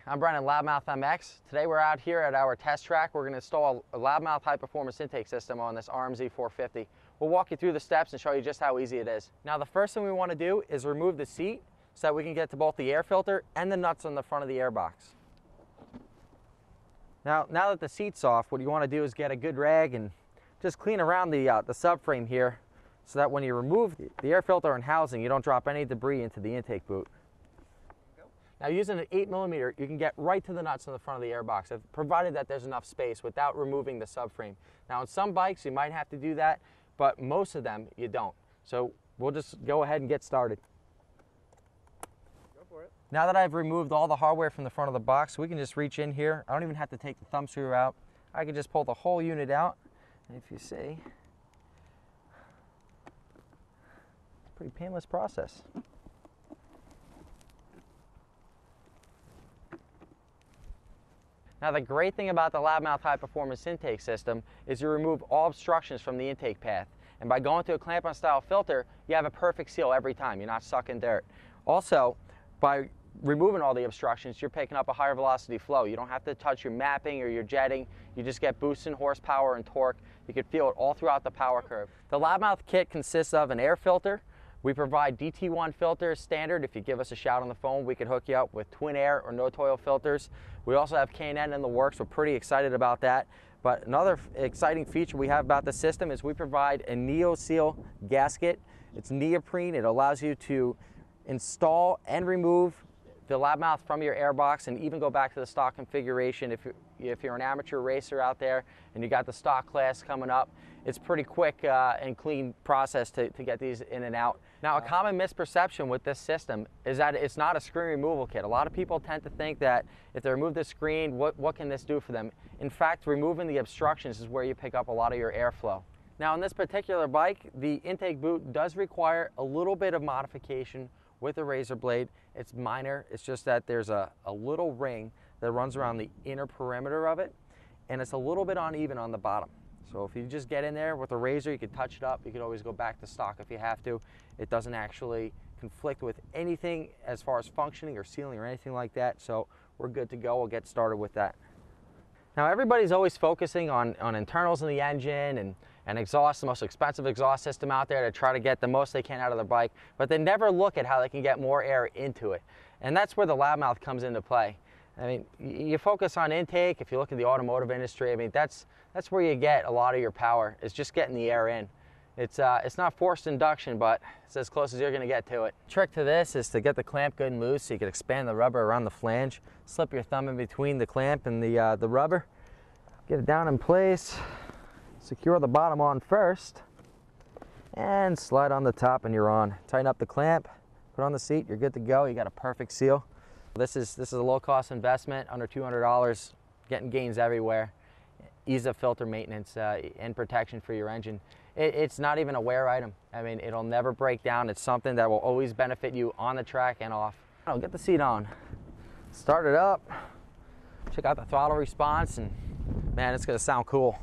I'm Brennan, LoudMouth MX. Today we're out here at our test track. We're going to install a LoudMouth high performance intake system on this RMZ 450. We'll walk you through the steps and show you just how easy it is. Now the first thing we want to do is remove the seat so that we can get to both the air filter and the nuts on the front of the air box. Now that the seat's off, what you want to do is get a good rag and just clean around the subframe here so that when you remove the air filter and housing, you don't drop any debris into the intake boot. Now using an 8mm, you can get right to the nuts on the front of the airbox, provided that there's enough space without removing the subframe. Now on some bikes you might have to do that, but most of them you don't. So we'll just go ahead and get started. Go for it. Now that I've removed all the hardware from the front of the box, we can just reach in here. I don't even have to take the thumb screw out. I can just pull the whole unit out. And if you see, it's a pretty painless process. Now the great thing about the LoudMouth high performance intake system is you remove all obstructions from the intake path. And by going to a clamp-on style filter, you have a perfect seal every time. You're not sucking dirt. Also, by removing all the obstructions, you're picking up a higher velocity flow. You don't have to touch your mapping or your jetting. You just get boosts in horsepower and torque. You can feel it all throughout the power curve. The LoudMouth kit consists of an air filter. We provide DT1 filters standard. If you give us a shout on the phone, we could hook you up with twin air or no toil filters. We also have K&N in the works. We're pretty excited about that. But another exciting feature we have about the system is we provide a NeoSeal gasket. It's neoprene. It allows you to install and remove the LoudMouth from your airbox and even go back to the stock configuration. If you're an amateur racer out there and you got the stock class coming up, it's pretty quick and clean process to get these in and out. Now a common misperception with this system is that it's not a screen removal kit. A lot of people tend to think that if they remove the screen, what can this do for them? In fact, removing the obstructions is where you pick up a lot of your airflow. Now on this particular bike, the intake boot does require a little bit of modification with a razor blade. It's minor. It's just that there's a little ring that runs around the inner perimeter of it, and it's a little bit uneven on the bottom. So if you just get in there with a razor, you can touch it up. You can always go back to stock if you have to. It doesn't actually conflict with anything as far as functioning or sealing or anything like that. So we're good to go. We'll get started with that. Now everybody's always focusing on internals in the engine and exhaust, the most expensive exhaust system out there, to try to get the most they can out of their bike, but they never look at how they can get more air into it. And that's where the LoudMouth comes into play. I mean, you focus on intake. If you look at the automotive industry, I mean, that's where you get a lot of your power, is just getting the air in. It's not forced induction, but it's as close as you're going to get to it. Trick to this is to get the clamp good and loose so you can expand the rubber around the flange. Slip your thumb in between the clamp and the rubber. Get it down in place. Secure the bottom on first. And slide on the top and you're on. Tighten up the clamp, put on the seat, you're good to go. You got a perfect seal. This is a low-cost investment, under $200, getting gains everywhere. Ease of filter maintenance and protection for your engine. It's not even a wear item. I mean, it'll never break down. It's something that will always benefit you on the track and off. I'll get the seat on. Start it up. Check out the throttle response, and man, it's gonna sound cool.